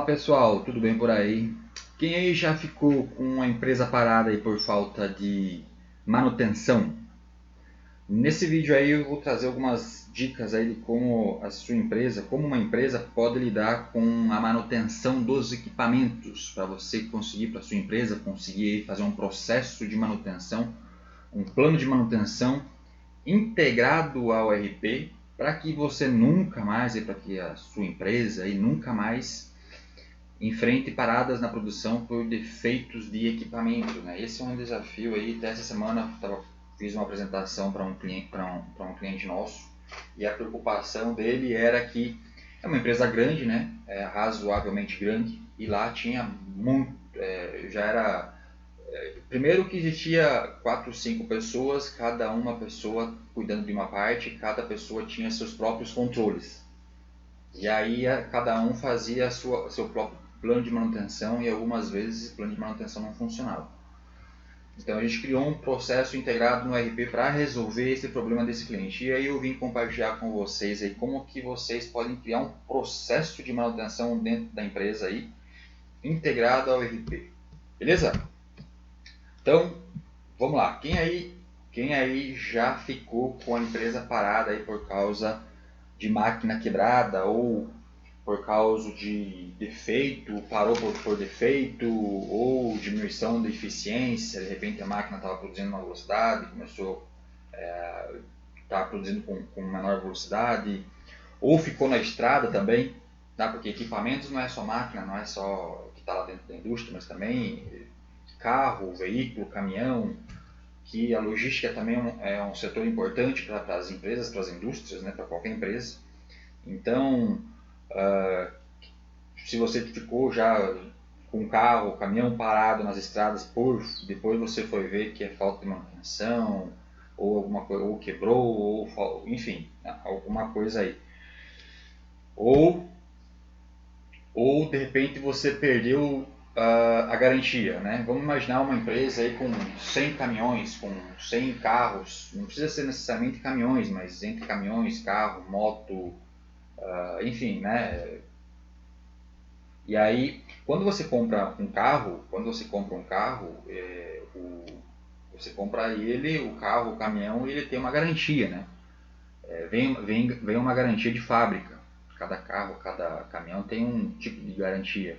Fala pessoal, tudo bem por aí? Quem aí já ficou com a empresa parada aí por falta de manutenção? Nesse vídeo aí eu vou trazer algumas dicas aí de como a sua empresa, como uma empresa pode lidar com a manutenção dos equipamentos, para você conseguir, para a sua empresa conseguir fazer um processo de manutenção, um plano de manutenção integrado ao ERP, para que você nunca mais, para que a sua empresa aí nunca mais enfrente paradas na produção por defeitos de equipamento, né? Esse é um desafio aí. Até essa semana fiz uma apresentação para um cliente nosso, e a preocupação dele era que é uma empresa grande, né? Razoavelmente grande, e lá tinha muito, já era primeiro que existia 4, 5 pessoas, cada uma pessoa cuidando de uma parte, cada pessoa tinha seus próprios controles. E aí cada um fazia seu próprio plano de manutenção, e algumas vezes o plano de manutenção não funcionava. Então a gente criou um processo integrado no ERP para resolver esse problema desse cliente. E aí eu vim compartilhar com vocês aí como que vocês podem criar um processo de manutenção dentro da empresa aí, integrado ao ERP. Beleza? Então, vamos lá. Quem aí já ficou com a empresa parada aí por causa de máquina quebrada ou por causa de defeito, parou por defeito ou diminuição de eficiência, de repente a máquina estava produzindo uma velocidade, começou a estar produzindo com menor velocidade, ou ficou na estrada também, tá? Porque equipamentos não é só máquina, não é só que está lá dentro da indústria, mas também carro, veículo, caminhão, que a logística também é um setor importante para as empresas, para as indústrias, né? Para qualquer empresa. Então, se você ficou já com o carro, o caminhão parado nas estradas, depois você foi ver que é falta de manutenção, ou alguma coisa, ou quebrou, ou enfim, alguma coisa aí. Ou de repente você perdeu a garantia, né? Vamos imaginar uma empresa aí com 100 caminhões, com 100 carros, não precisa ser necessariamente caminhões, mas entre caminhões, carro, moto, enfim, né? E aí, quando você compra um carro, você compra ele, o carro, o caminhão, ele tem uma garantia, né? Vem uma garantia de fábrica. Cada carro, cada caminhão tem um tipo de garantia.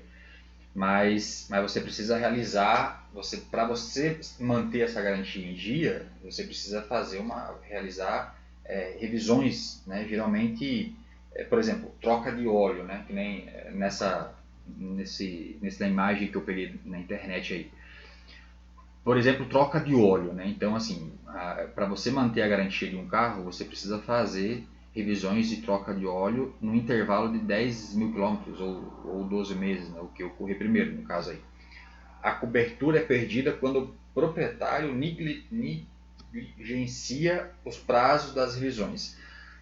Mas você precisa realizar, para você manter essa garantia em dia, você precisa realizar revisões, né? Geralmente, por exemplo, troca de óleo, né? Que nem nessa imagem que eu peguei na internet aí. Por exemplo, troca de óleo, né? Então, assim, para você manter a garantia de um carro, você precisa fazer revisões de troca de óleo no intervalo de 10 mil quilômetros ou 12 meses, né? O que ocorrer primeiro, no caso aí. A cobertura é perdida quando o proprietário negligencia os prazos das revisões,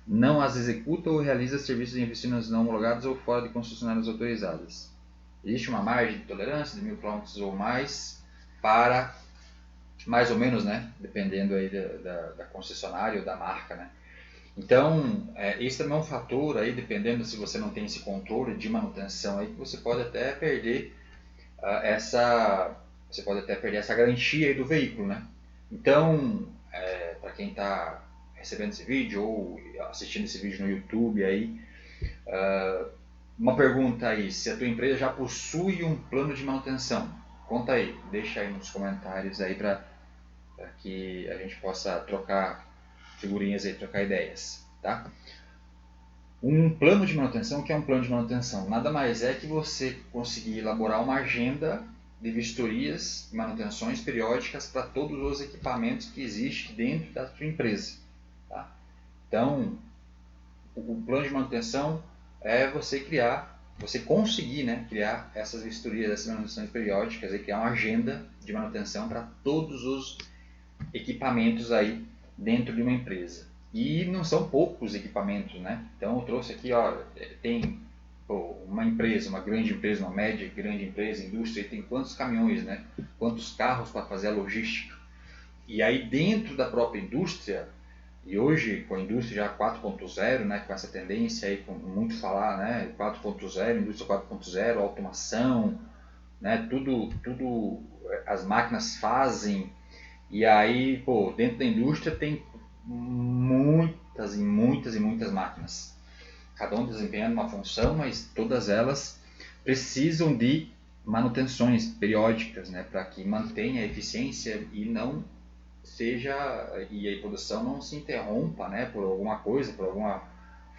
não as executa ou realiza serviços em oficinas não homologadas ou fora de concessionárias autorizadas. Existe uma margem de tolerância de 1000 km ou mais para, mais ou menos, né? Dependendo aí da concessionária ou da marca, né? Então, esse também é um fator aí, dependendo se você não tem esse controle de manutenção aí, que você pode até perder essa garantia aí do veículo, né? Então, para quem está recebendo esse vídeo ou assistindo esse vídeo no YouTube aí, uma pergunta aí, se a tua empresa já possui um plano de manutenção, conta aí, deixa aí nos comentários aí para que a gente possa trocar figurinhas aí, trocar ideias, tá? Um plano de manutenção, o que é um plano de manutenção? Nada mais é que você conseguir elaborar uma agenda de vistorias e manutenções periódicas para todos os equipamentos que existem dentro da sua empresa, tá? Então, o plano de manutenção é você conseguir, né, criar essas vistorias, essas manutenções periódicas e criar uma agenda de manutenção para todos os equipamentos aí dentro de uma empresa. E não são poucos equipamentos, né? Então eu trouxe aqui, tem uma empresa, uma grande empresa, uma média, grande empresa, indústria, tem quantos caminhões, né? Quantos carros para fazer a logística. E aí dentro da própria indústria, E hoje, com a indústria já 4.0, né, com essa tendência aí, com muito falar, né, 4.0, indústria 4.0, automação, né, tudo as máquinas fazem. E aí, pô, dentro da indústria tem muitas máquinas. Cada um desempenhando uma função, mas todas elas precisam de manutenções periódicas, né, para que mantenha a eficiência e não seja, e a produção não se interrompa, né, por alguma coisa, por alguma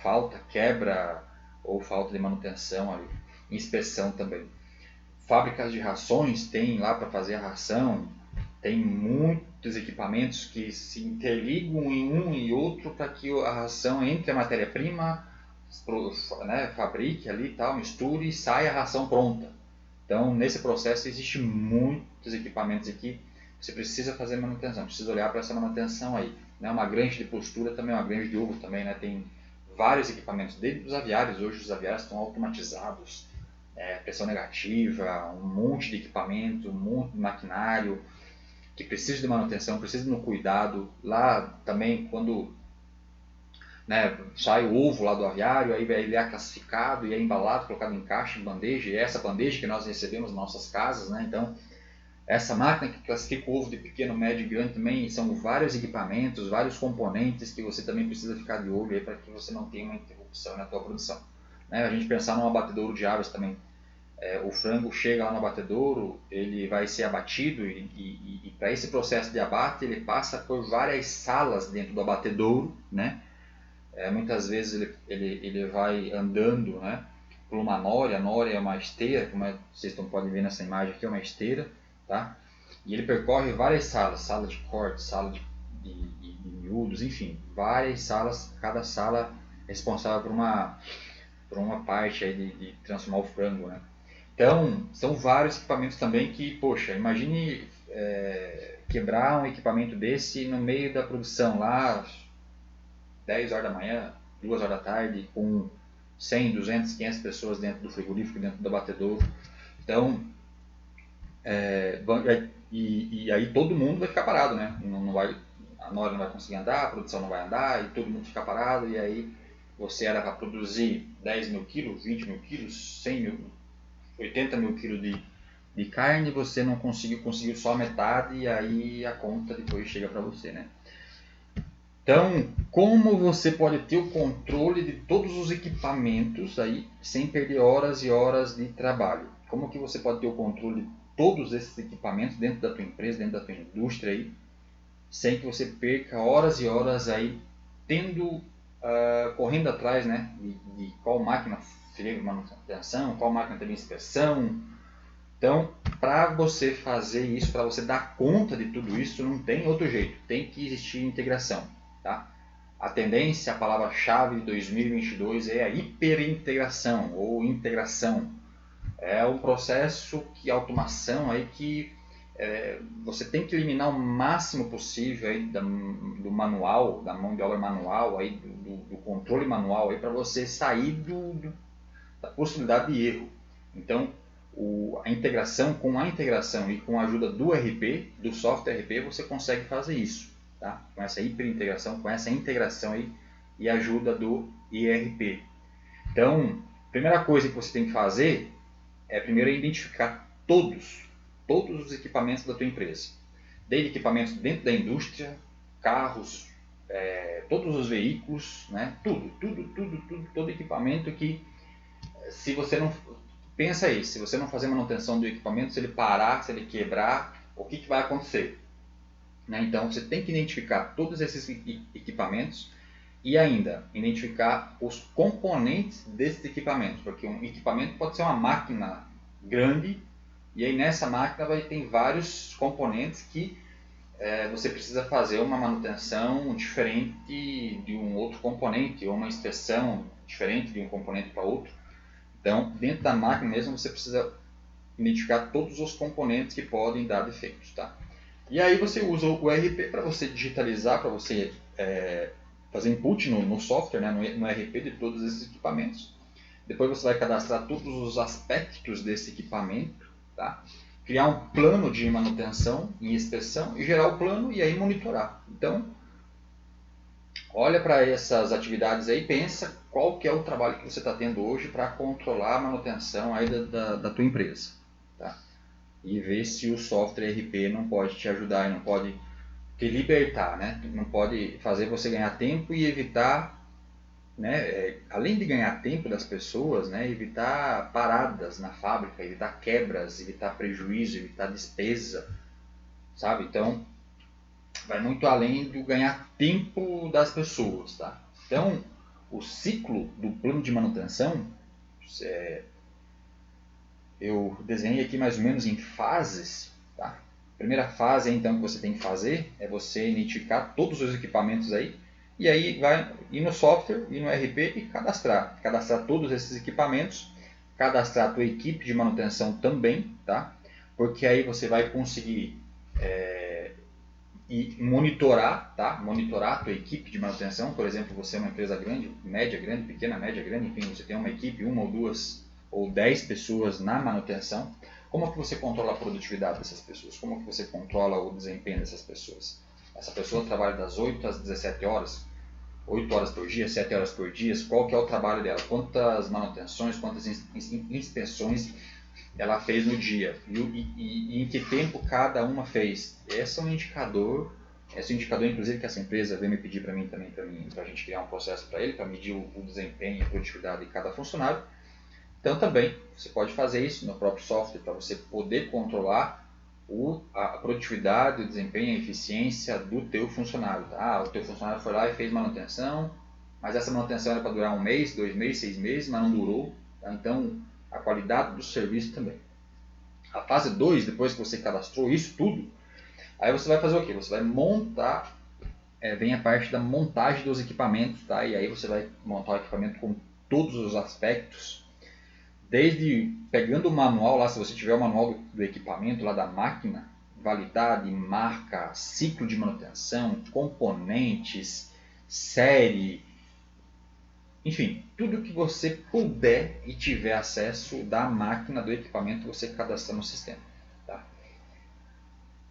falta, quebra ou falta de manutenção ali. Inspeção também. Fábricas de rações tem lá para fazer a ração, tem muitos equipamentos que se interligam em um e outro para que a ração entre a matéria-prima, né, fabrique ali e tal, misture e saia a ração pronta. Então, nesse processo, existem muitos equipamentos aqui. Você precisa fazer manutenção, precisa olhar para essa manutenção aí. Né? Uma granja de postura também, uma granja de ovo também, né? Tem vários equipamentos. Desde os aviários, hoje os aviários estão automatizados, pressão negativa, um monte de equipamento, um monte de maquinário que precisa de manutenção, precisa de um cuidado. Lá também, quando, né, sai o ovo lá do aviário, aí ele é classificado e é embalado, colocado em caixa, em bandeja, e é essa bandeja que nós recebemos nas nossas casas, né? Então, essa máquina que classifica o ovo de pequeno, médio e grande também são vários equipamentos, vários componentes que você também precisa ficar de olho aí para que você não tenha uma interrupção na tua produção. Né? A gente pensar num abatedouro de aves também. O frango chega lá no abatedouro, ele vai ser abatido e para esse processo de abate ele passa por várias salas dentro do abatedouro, né? Muitas vezes ele vai andando, né, por uma nória. A nória é uma esteira, como vocês podem ver nessa imagem aqui, é uma esteira, tá? E ele percorre várias salas, sala de corte, sala de miúdos, enfim, várias salas, cada sala é responsável por uma parte aí de transformar o frango, né? Então, são vários equipamentos também que, poxa, imagine quebrar um equipamento desse no meio da produção, lá 10 horas da manhã, 2 horas da tarde, com 100, 200, 500 pessoas dentro do frigorífico, dentro do abatedouro. Então, e aí todo mundo vai ficar parado, né? Não vai, a Nora não vai conseguir andar, a produção não vai andar, e todo mundo fica parado, e aí você era para produzir 10 mil quilos, 20 mil quilos, 100 mil, 80 mil quilos de carne, você não conseguiu só metade, e aí a conta depois chega para você, né? Então, como você pode ter o controle de todos os equipamentos aí, sem perder horas e horas de trabalho? Como que você pode ter o controle de todos esses equipamentos dentro da tua empresa, dentro da tua indústria aí, sem que você perca horas e horas aí correndo atrás, né, de qual máquina teve manutenção, qual máquina teve inspeção. Então, para você fazer isso, para você dar conta de tudo isso, não tem outro jeito, tem que existir integração. Tá? A tendência, a palavra-chave de 2022 é a hiperintegração ou integração. É um processo que automação aí que você tem que eliminar o máximo possível aí do manual, da mão de obra manual, aí do controle manual, para você sair da possibilidade de erro. Então, a integração e com a ajuda do RP, do software RP, você consegue fazer isso. Tá? Com essa hiperintegração, com essa integração aí e ajuda do ERP. Então, a primeira coisa que você tem que fazer é primeiro identificar todos os equipamentos da tua empresa. Desde equipamentos dentro da indústria, carros, todos os veículos, né? Todo equipamento que, se você não... Pensa aí, se você não fazer manutenção do equipamento, se ele parar, se ele quebrar, o que vai acontecer? Né? Então, você tem que identificar todos esses equipamentos e ainda identificar os componentes desses equipamentos, porque um equipamento pode ser uma máquina grande e aí nessa máquina vai ter vários componentes que você precisa fazer uma manutenção diferente de um outro componente ou uma inspeção diferente de um componente para outro. Então, dentro da máquina mesmo, você precisa identificar todos os componentes que podem dar defeitos. Tá? E aí você usa o ERP para você digitalizar, para você fazer input no software, né, no ERP de todos esses equipamentos. Depois você vai cadastrar todos os aspectos desse equipamento, tá? Criar um plano de manutenção e inspeção e gerar o plano e aí monitorar. Então, olha para essas atividades aí, pensa qual que é o trabalho que você está tendo hoje para controlar a manutenção aí da tua empresa. Tá? E ver se o software ERP não pode te ajudar, não pode te libertar, né? Não pode fazer você ganhar tempo e evitar, né, além de ganhar tempo das pessoas, né, evitar paradas na fábrica, evitar quebras, evitar prejuízo, evitar despesa, sabe? Então, vai muito além do ganhar tempo das pessoas, tá? Então, o ciclo do plano de manutenção, eu desenhei aqui mais ou menos em fases, tá? A primeira fase, então, que você tem que fazer é você identificar todos os equipamentos aí, e aí vai ir no software, ir no RP e cadastrar. Cadastrar todos esses equipamentos, cadastrar a tua equipe de manutenção também, tá? Porque aí você vai conseguir e monitorar, tá? Monitorar a tua equipe de manutenção. Por exemplo, você é uma empresa grande, média grande, pequena, média grande, enfim, você tem uma equipe, uma ou duas ou 10 pessoas na manutenção. Como que você controla a produtividade dessas pessoas? Como que você controla o desempenho dessas pessoas? Essa pessoa trabalha das 8 às 17 horas, 8 horas por dia, 7 horas por dia, qual que é o trabalho dela? Quantas manutenções, quantas inspeções ela fez no dia e em que tempo cada uma fez. Esse é um indicador, inclusive que essa empresa veio me pedir para mim também, para a gente criar um processo para ele, para medir o desempenho e a produtividade de cada funcionário. Então também você pode fazer isso no próprio software para você poder controlar a produtividade, o desempenho, a eficiência do teu funcionário. Tá? O teu funcionário foi lá e fez manutenção, mas essa manutenção era para durar 1 mês, 2 meses, 6 meses, mas não durou. Tá? Então a qualidade do serviço também. A fase 2, depois que você cadastrou isso tudo, aí você vai fazer o quê? Você vai montar, vem a parte da montagem dos equipamentos, tá? E aí você vai montar o equipamento com todos os aspectos, desde pegando o manual lá, se você tiver o manual do equipamento lá da máquina, validade, marca, ciclo de manutenção, componentes, série, enfim, tudo que você puder e tiver acesso da máquina, do equipamento, você cadastra no sistema. Tá?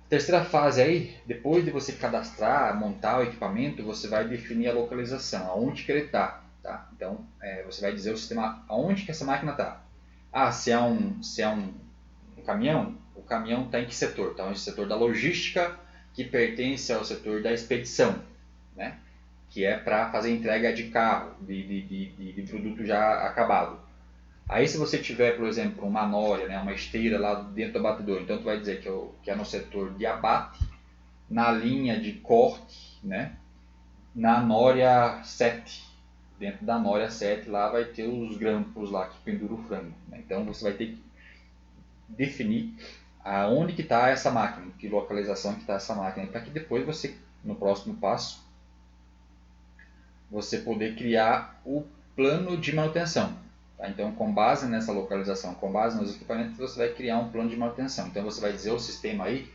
Terceira fase aí, depois de você cadastrar, montar o equipamento, você vai definir a localização, aonde que ele está. Tá? Então, você vai dizer ao sistema aonde que essa máquina está. Se é um caminhão, o caminhão está em que setor? Está no setor da logística, que pertence ao setor da expedição, né? Que é para fazer entrega de carro, de produto já acabado. Aí se você tiver, por exemplo, uma nória, né, uma esteira lá dentro do abatedor, então tu vai dizer que é no setor de abate, na linha de corte, né, na nória 7. Dentro da nória 7 lá vai ter os grampos lá que pendura o frango. Né? Então você vai ter que definir aonde que está essa máquina, que localização que está essa máquina, para que depois você, no próximo passo, você poder criar o plano de manutenção. Tá? Então, com base nessa localização, com base nos equipamentos, você vai criar um plano de manutenção. Então, você vai dizer ao sistema aí,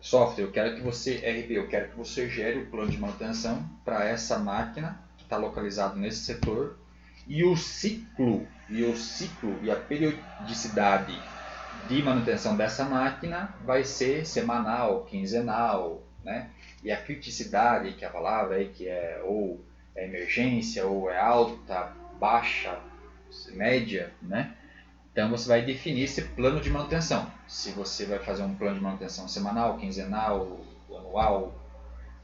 software, eu quero que você gere o plano de manutenção para essa máquina que está localizado nesse setor e o ciclo e a periodicidade de manutenção dessa máquina vai ser semanal, quinzenal, né? E a criticidade, que é a palavra aí, que é ou é emergência, ou é alta, baixa, média, né? Então você vai definir esse plano de manutenção. Se você vai fazer um plano de manutenção semanal, quinzenal, anual,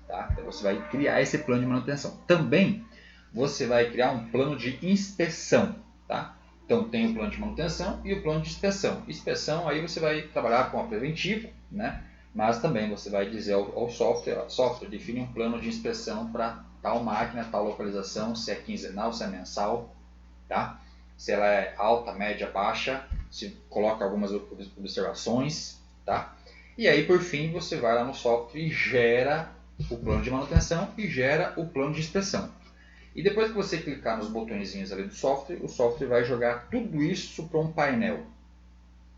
tá? Então você vai criar esse plano de manutenção. Também você vai criar um plano de inspeção, tá? Então tem o plano de manutenção e o plano de inspeção. Inspeção aí você vai trabalhar com a preventiva, né? Mas também você vai dizer ao software define um plano de inspeção para tal máquina, tal localização, se é quinzenal, se é mensal, tá? Se ela é alta, média, baixa, se coloca algumas observações, tá? E aí por fim você vai lá no software e gera o plano de manutenção e gera o plano de inspeção. E depois que você clicar nos botõezinhos ali do software, o software vai jogar tudo isso para um painel.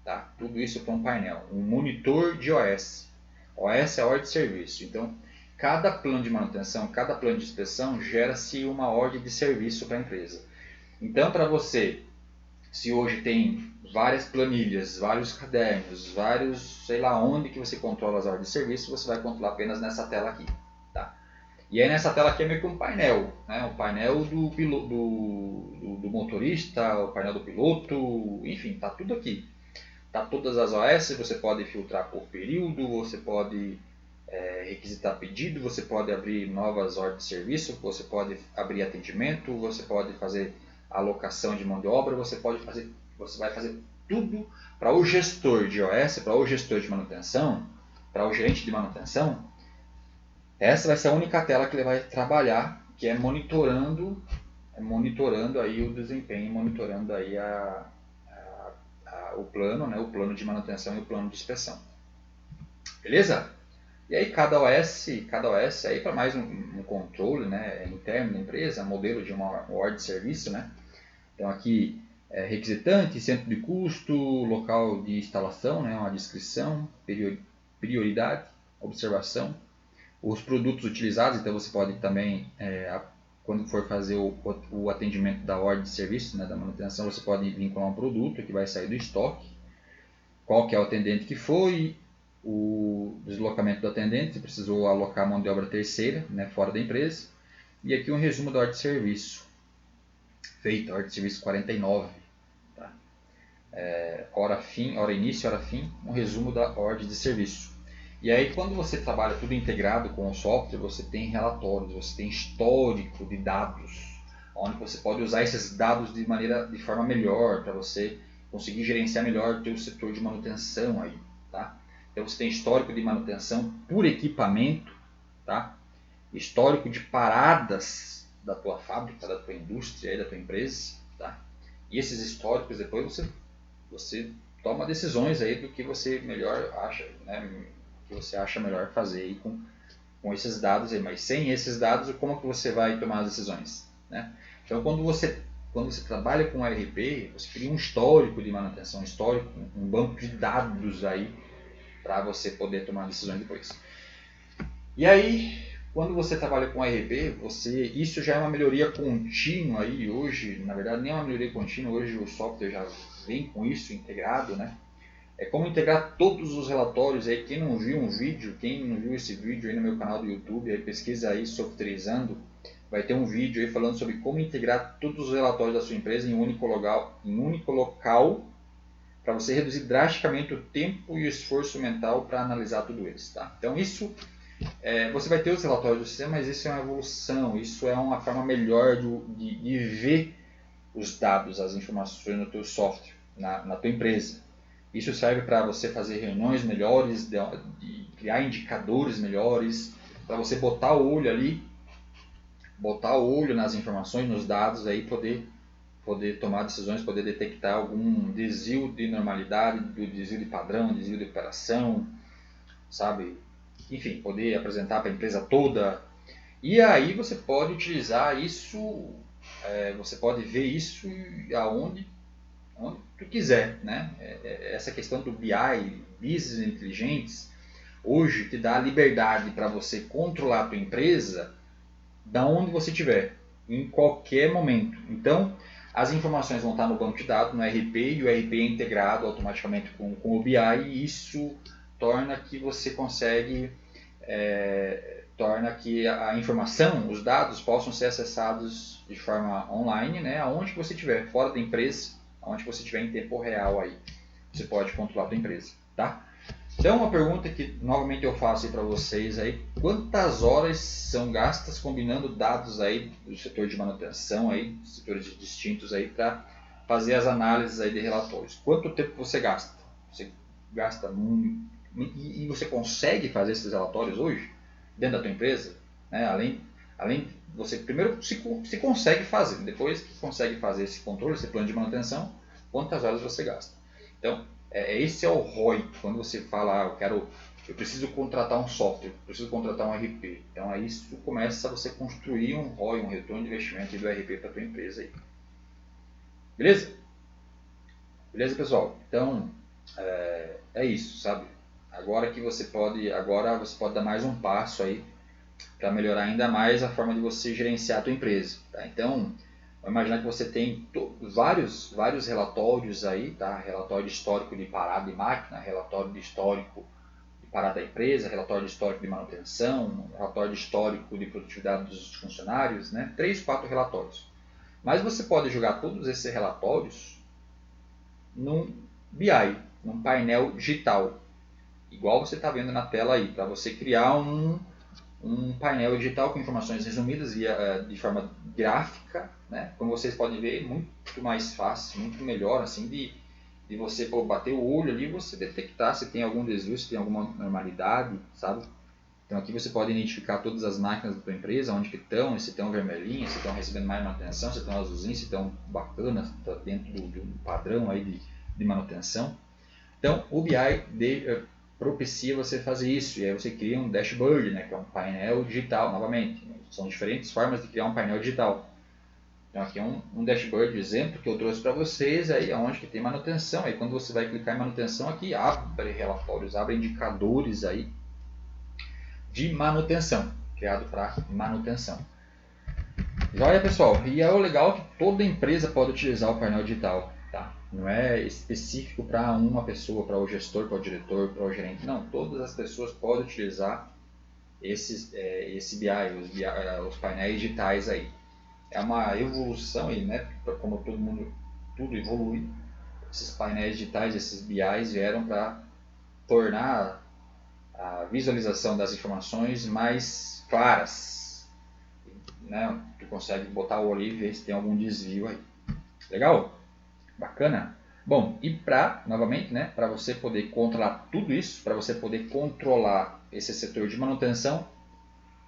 Tá? Tudo isso para um painel, um monitor de OS. OS é a ordem de serviço. Então, cada plano de manutenção, cada plano de inspeção, gera-se uma ordem de serviço para a empresa. Então, para você, se hoje tem várias planilhas, vários cadernos, sei lá onde que você controla as ordens de serviço, você vai controlar apenas nessa tela aqui. Tá? E aí nessa tela aqui é meio que um painel, né? O painel do motorista, o painel do piloto, enfim, tá tudo aqui. Tá todas as OS, você pode filtrar por período, você pode requisitar pedido, você pode abrir novas ordens de serviço, você pode abrir atendimento, você pode fazer alocação de mão de obra, você vai fazer tudo para o gestor de OS, para o gestor de manutenção, para o gerente de manutenção. Essa vai ser a única tela que ele vai trabalhar, que é monitorando aí o desempenho, monitorando aí o plano, né, o plano de manutenção e o plano de inspeção. Beleza? E aí cada OS aí para mais um controle, né, interno da empresa, modelo de uma ordem de serviço, né? Então aqui requisitante, centro de custo, local de instalação, né, uma descrição, prioridade, observação, os produtos utilizados. Então você pode também, quando for fazer o atendimento da ordem de serviço, né, da manutenção, você pode vincular um produto que vai sair do estoque, qual que é o atendente que foi, o deslocamento do atendente, se precisou alocar mão de obra terceira, né, fora da empresa. E aqui um resumo da ordem de serviço, feita, ordem de serviço 49. Tá? Hora início, hora fim, um resumo da ordem de serviço. E aí quando você trabalha tudo integrado com o software, você tem relatórios, você tem histórico de dados, onde você pode usar esses dados de forma melhor, para você conseguir gerenciar melhor o seu setor de manutenção aí, tá? Então você tem histórico de manutenção por equipamento, tá? Histórico de paradas da tua fábrica, da tua indústria, da tua empresa, tá? E esses históricos depois você toma decisões aí do que você melhor acha, né? Que você acha melhor fazer aí com esses dados aí. Mas sem esses dados, como que você vai tomar as decisões, né? Então quando você trabalha com ERP, você cria um histórico de manutenção, um banco de dados aí para você poder tomar decisões depois. E aí, quando você trabalha com ERP, isso já é uma melhoria contínua aí hoje. Na verdade, nem é uma melhoria contínua, hoje o software já vem com isso integrado, né? É como integrar todos os relatórios aí. Quem não viu esse vídeo aí no meu canal do YouTube, aí pesquisa aí softwareizando, vai ter um vídeo aí falando sobre como integrar todos os relatórios da sua empresa em um único local, para você reduzir drasticamente o tempo e o esforço mental para analisar tudo isso, tá? Então isso, você vai ter os relatórios do sistema, mas isso é uma evolução, isso é uma forma melhor de ver os dados, as informações no teu software, na tua empresa. Isso serve para você fazer reuniões melhores, de criar indicadores melhores, para você botar o olho nas informações, nos dados, aí poder tomar decisões, poder detectar algum desvio de normalidade, do desvio de padrão, desvio de operação, sabe? Enfim, poder apresentar para a empresa toda. E aí você pode utilizar isso, você pode ver isso onde tu quiser, né? Essa questão do BI, Business Inteligentes, hoje te dá a liberdade para você controlar a tua empresa da onde você estiver, em qualquer momento. Então, as informações vão estar no banco de dados, no RP, e o RP é integrado automaticamente com o BI, e isso torna que você consegue, torna que a informação, os dados possam ser acessados de forma online, né, aonde você estiver, fora da empresa, aonde você estiver em tempo real aí, você pode controlar a sua empresa, tá? Então uma pergunta que novamente eu faço para vocês aí, quantas horas são gastas combinando dados aí do setor de manutenção aí, setores distintos aí, para fazer as análises aí de relatórios? Quanto tempo você gasta? Você gasta muito, e você consegue fazer esses relatórios hoje dentro da tua empresa, né? Além você primeiro se consegue fazer, depois que consegue fazer esse controle, esse plano de manutenção, quantas horas você gasta? Então esse é o ROI, quando você fala, eu preciso contratar um software, preciso contratar um RP. Então aí isso começa a você construir um ROI, um retorno de investimento do RP para a tua empresa aí. Beleza? Beleza, pessoal? Então é isso, sabe? Agora você pode dar mais um passo aí para melhorar ainda mais a forma de você gerenciar a tua empresa, tá? Então, vamos imaginar que você tem vários relatórios aí, tá? Relatório histórico de parada de máquina, relatório de histórico de parada da empresa, relatório de histórico de manutenção, relatório de histórico de produtividade dos funcionários, né? 3, 4 relatórios. Mas você pode jogar todos esses relatórios num BI, num painel digital, igual você está vendo na tela aí, para você criar um painel digital com informações resumidas de forma gráfica, né? Como vocês podem ver, muito mais fácil, muito melhor assim de você bater o olho ali e você detectar se tem algum desvio, se tem alguma normalidade, sabe? Então aqui você pode identificar todas as máquinas da sua empresa, onde que estão, se estão vermelhinhas, se estão recebendo mais manutenção, se estão azulzinhas, se estão bacanas, se estão dentro do padrão aí de manutenção. Então o BI propicia você fazer isso, e aí você cria um dashboard, né, que é um painel digital, novamente. São diferentes formas de criar um painel digital. Então aqui é um dashboard de exemplo que eu trouxe para vocês, aí onde que tem manutenção. Aí quando você vai clicar em manutenção, aqui abre relatórios, abre indicadores aí de manutenção, criado para manutenção. Joia, pessoal, e é o legal que toda empresa pode utilizar o painel digital, tá? Não é específico para uma pessoa, para o gestor, para o diretor, para o gerente, não. Todas as pessoas podem utilizar esse BI, os painéis digitais aí. É uma evolução aí, né? Como tudo evolui, esses painéis digitais, esses BIs vieram para tornar a visualização das informações mais claras, né? Tu consegue botar o olho e ver se tem algum desvio aí. Legal? Bacana? Bom, e novamente, né, para você poder controlar tudo isso, para você poder controlar esse setor de manutenção,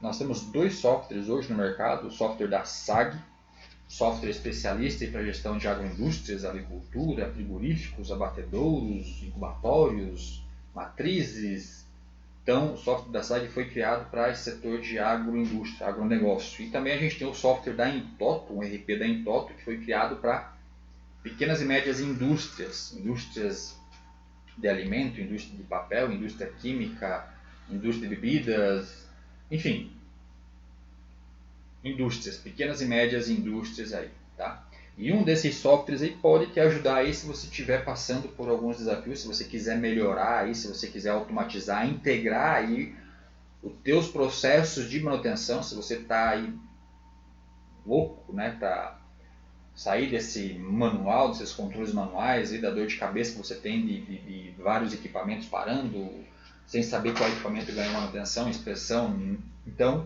nós temos 2 softwares hoje no mercado, o software da SAG, software especialista para gestão de agroindústrias, agricultura, frigoríficos, abatedouros, incubatórios, matrizes. Então, o software da SAG foi criado para esse setor de agroindústria, agronegócio. E também a gente tem o software da Intoto, um RP da Intoto, que foi criado para pequenas e médias indústrias, indústrias de alimento, indústria de papel, indústria química, indústria de bebidas, enfim, indústrias, pequenas e médias indústrias aí, tá? E um desses softwares aí pode te ajudar aí se você estiver passando por alguns desafios, se você quiser melhorar aí, se você quiser automatizar, integrar aí os teus processos de manutenção, se você está aí louco, né, para sair desse manual, desses controles manuais e da dor de cabeça que você tem de vários equipamentos parando, sem saber qual equipamento ganha manutenção, inspeção. Então,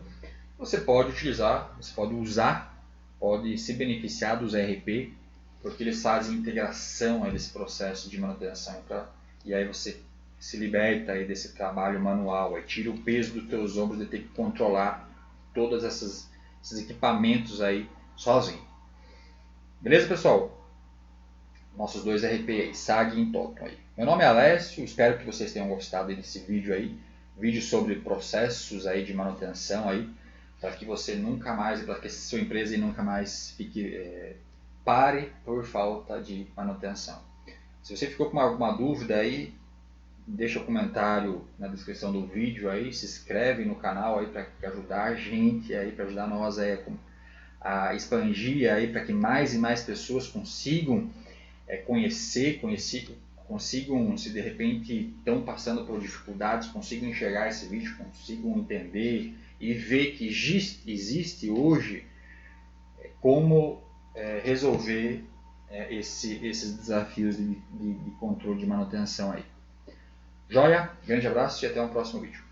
você pode utilizar, você pode usar, pode se beneficiar dos ERP, porque eles fazem integração aí desse processo de manutenção, e aí você se liberta aí desse trabalho manual, aí tira o peso dos teus ombros de ter que controlar todos esses equipamentos aí sozinho. Beleza, pessoal? Nossos 2 RP aí, SAG e Intoto aí. Meu nome é Alessio, espero que vocês tenham gostado desse vídeo aí, vídeo sobre processos aí de manutenção aí, para que você nunca mais, para que a sua empresa nunca mais pare por falta de manutenção. Se você ficou com alguma dúvida aí, deixa um comentário na descrição do vídeo aí, se inscreve no canal aí para ajudar a gente aí, para ajudar nós aí a expandir aí para que mais e mais pessoas consigam consigam, se de repente estão passando por dificuldades, consigam enxergar esse vídeo, consigam entender e ver que existe hoje como resolver esses desafios de controle de manutenção aí. Joia? Grande abraço e até o próximo vídeo.